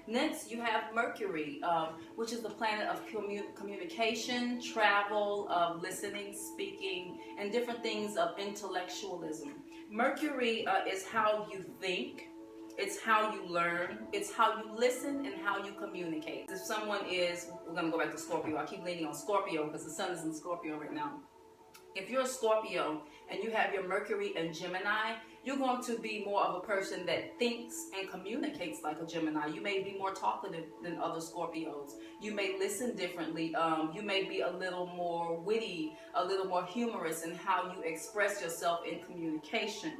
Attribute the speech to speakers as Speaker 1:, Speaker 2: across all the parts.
Speaker 1: Next, you have Mercury, which is the planet of communication, travel, of listening, speaking, and different things of intellectualism. Mercury is how you think, it's how you learn, it's how you listen, and how you communicate. If someone is, we're going to go back to Scorpio. I keep leaning on Scorpio because the sun is in Scorpio right now. If you're a Scorpio and you have your Mercury and Gemini, you're going to be more of a person that thinks and communicates like a Gemini. You may be more talkative than other Scorpios. You may listen differently. You may be a little more witty, a little more humorous in how you express yourself in communication.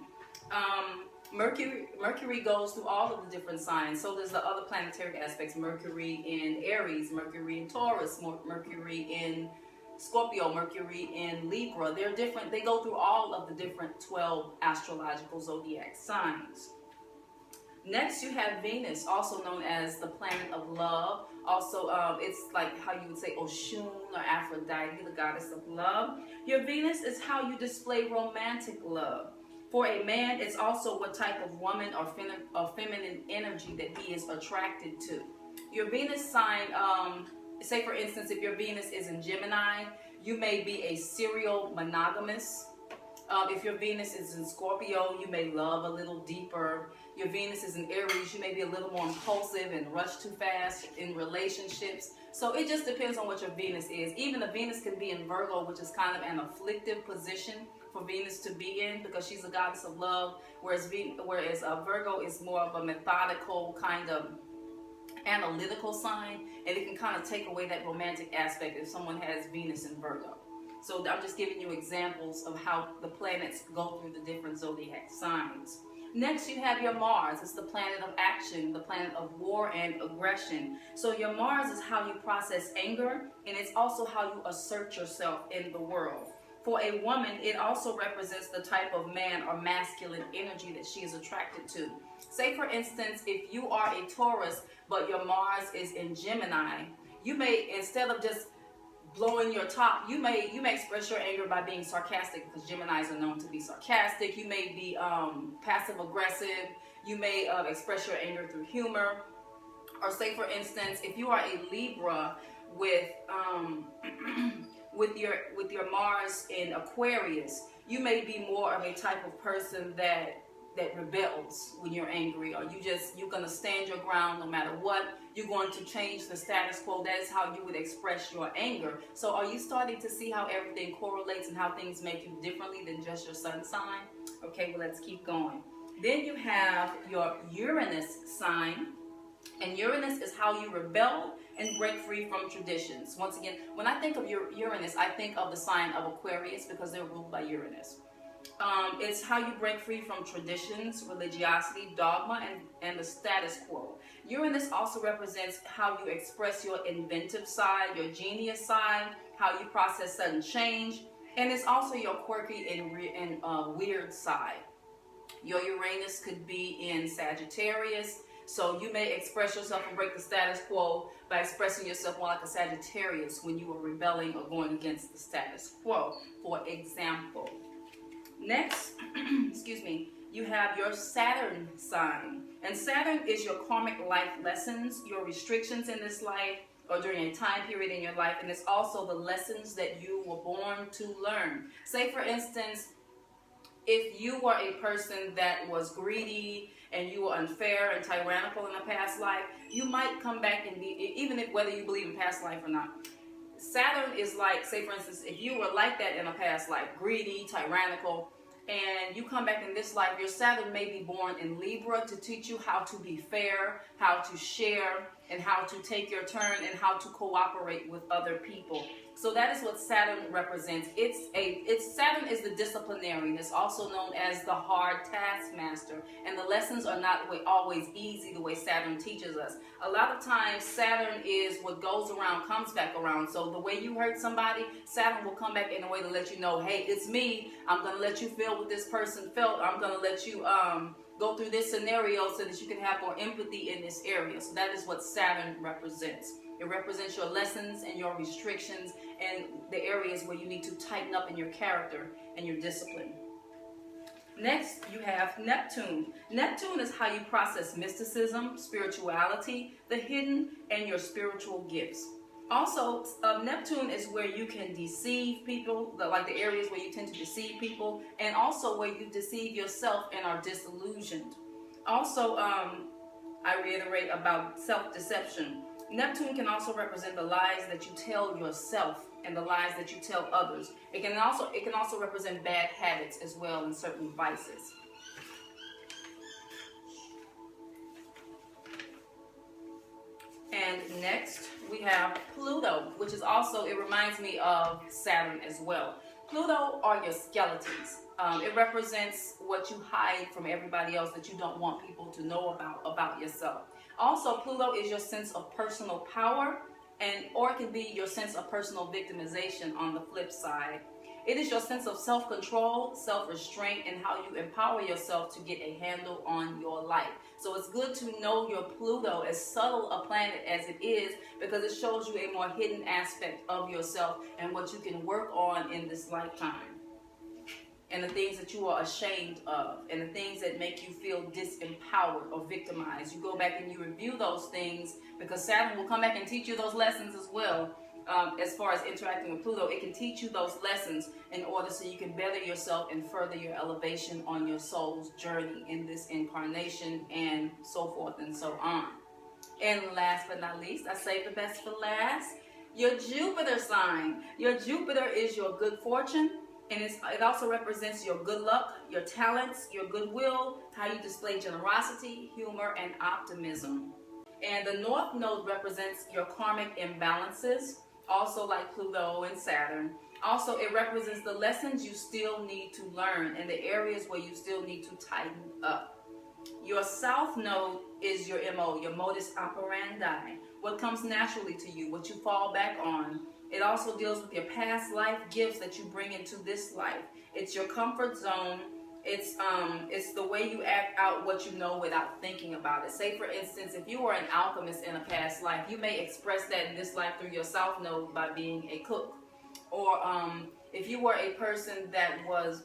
Speaker 1: Mercury goes through all of the different signs. So there's the other planetary aspects. Mercury in Aries, Mercury in Taurus, Mercury in Scorpio, Mercury in Libra. They're different. They go through all of the different 12 astrological zodiac signs. Next, you have Venus, also known as the planet of love. Also, it's like how you would say Oshun or Aphrodite, the goddess of love. Your Venus is how you display romantic love. For a man, it's also what type of woman or feminine energy that he is attracted to. Your Venus sign, say for instance, if your Venus is in Gemini, you may be a serial monogamous. If your Venus is in Scorpio, you may love a little deeper. Your Venus is in Aries, you may be a little more impulsive and rush too fast in relationships. So it just depends on what your Venus is. Even a Venus can be in Virgo, which is kind of an afflictive position for Venus to be in because she's a goddess of love, whereas Virgo is more of a methodical kind of analytical sign, and it can kind of take away that romantic aspect if someone has Venus in Virgo. So I'm just giving you examples of how the planets go through the different zodiac signs. Next, you have your Mars. It's the planet of action, the planet of war and aggression. So your Mars is how you process anger, and it's also how you assert yourself in the world. For a woman, it also represents the type of man or masculine energy that she is attracted to. Say, for instance, if you are a Taurus, but your Mars is in Gemini, you may, instead of just blowing your top, you may express your anger by being sarcastic, because Geminis are known to be sarcastic. You may be passive aggressive. You may express your anger through humor. Or say, for instance, if you are a Libra with with your Mars in Aquarius, you may be more of a type of person that rebels when you're angry, or you're going to stand your ground no matter what. You're going to change the status quo. That is how you would express your anger. So are you starting to see how everything correlates and how things make you differently than just your sun sign? Okay, well, let's keep going. Then you have your Uranus sign, and Uranus is how you rebel and break free from traditions. Once again, when I think of Uranus, I think of the sign of Aquarius because they're ruled by Uranus. It's how you break free from traditions, religiosity, dogma, and the status quo. Uranus also represents how you express your inventive side, your genius side, how you process sudden change, and it's also your quirky and weird side. Your Uranus could be in Sagittarius, so you may express yourself and break the status quo by expressing yourself more like a Sagittarius when you are rebelling or going against the status quo, for example. Next, excuse me, you have your Saturn sign. And Saturn is your karmic life lessons, your restrictions in this life or during a time period in your life. And it's also the lessons that you were born to learn. Say, for instance, if you were a person that was greedy and you were unfair and tyrannical in a past life, you might come back and be, even if whether you believe in past life or not. Saturn is like, say for instance, if you were like that in a past life, greedy, tyrannical, and you come back in this life, your Saturn may be born in Libra to teach you how to be fair, how to share, and how to take your turn, and how to cooperate with other people. So that is what Saturn represents. Saturn is the disciplinarian. It's also known as the hard taskmaster. And the lessons are not always easy the way Saturn teaches us. A lot of times Saturn is what goes around comes back around. So the way you hurt somebody, Saturn will come back in a way to let you know, hey, it's me. I'm going to let you feel what this person felt. I'm going to let you go through this scenario so that you can have more empathy in this area. So that is what Saturn represents. It represents your lessons and your restrictions and the areas where you need to tighten up in your character and your discipline. Next, you have Neptune. Neptune is how you process mysticism, spirituality, the hidden, and your spiritual gifts. Also, Neptune is where you can deceive people, like the areas where you tend to deceive people, and also where you deceive yourself and are disillusioned. Also, I reiterate about self-deception. Neptune can also represent the lies that you tell yourself and the lies that you tell others. It can also represent bad habits as well and certain vices. And next we have Pluto, which is also, it reminds me of Saturn as well. Pluto are your skeletons. It represents what you hide from everybody else that you don't want people to know about yourself. Also, Pluto is your sense of personal power, or it can be your sense of personal victimization on the flip side. It is your sense of self-control, self-restraint, and how you empower yourself to get a handle on your life. So it's good to know your Pluto, as subtle a planet as it is, because it shows you a more hidden aspect of yourself and what you can work on in this lifetime. And the things that you are ashamed of, and the things that make you feel disempowered or victimized. You go back and you review those things, because Saturn will come back and teach you those lessons as well. As far as interacting with Pluto, it can teach you those lessons in order so you can better yourself and further your elevation on your soul's journey in this incarnation, and so forth and so on. And last but not least, I saved the best for last, your Jupiter sign. Your Jupiter is your good fortune, and it also represents your good luck, your talents, your goodwill, how you display generosity, humor, and optimism. And the North Node represents your karmic imbalances, also like Pluto and Saturn. Also, it represents the lessons you still need to learn and the areas where you still need to tighten up. Your South Node is your MO, your modus operandi, what comes naturally to you, what you fall back on. It also deals with your past life gifts that you bring into this life. It's your comfort zone. It's the way you act out what you know without thinking about it. Say, for instance, if you were an alchemist in a past life, you may express that in this life through your South Node by being a cook. Or if you were a person that was,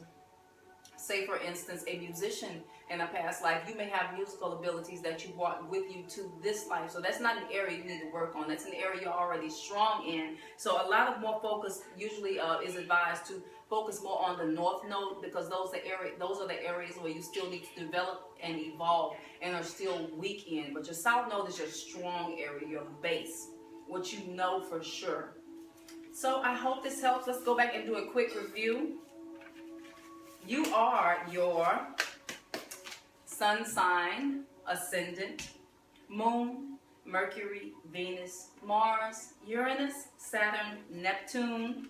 Speaker 1: say, for instance, a musician in a past life, you may have musical abilities that you brought with you to this life. So that's not an area you need to work on. That's an area you're already strong in. So a lot of more focus usually is advised to focus more on the North Node, because those are the areas where you still need to develop and evolve and are still weak in. But your South Node is your strong area, your base, what you know for sure. So I hope this helps. Let's go back and do a quick review. You are your Sun sign, Ascendant, Moon, Mercury, Venus, Mars, Uranus, Saturn, Neptune,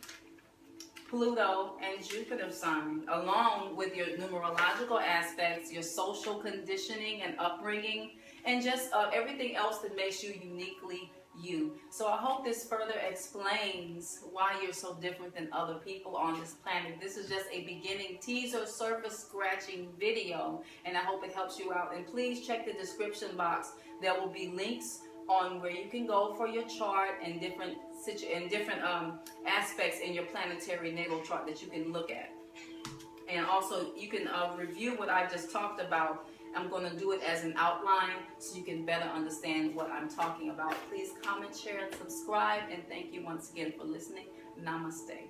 Speaker 1: Pluto, and Jupiter sign, along with your numerological aspects, your social conditioning and upbringing, and just everything else that makes you uniquely you. So I hope this further explains why you're so different than other people on this planet. This is just a beginning teaser, surface scratching video, and I hope it helps you out. And please check the description box. There will be links on where you can go for your chart and different aspects in your planetary natal chart that you can look at. And also you can review what I just talked about. I'm going to do it as an outline so you can better understand what I'm talking about. Please comment, share, and subscribe. And thank you once again for listening. Namaste.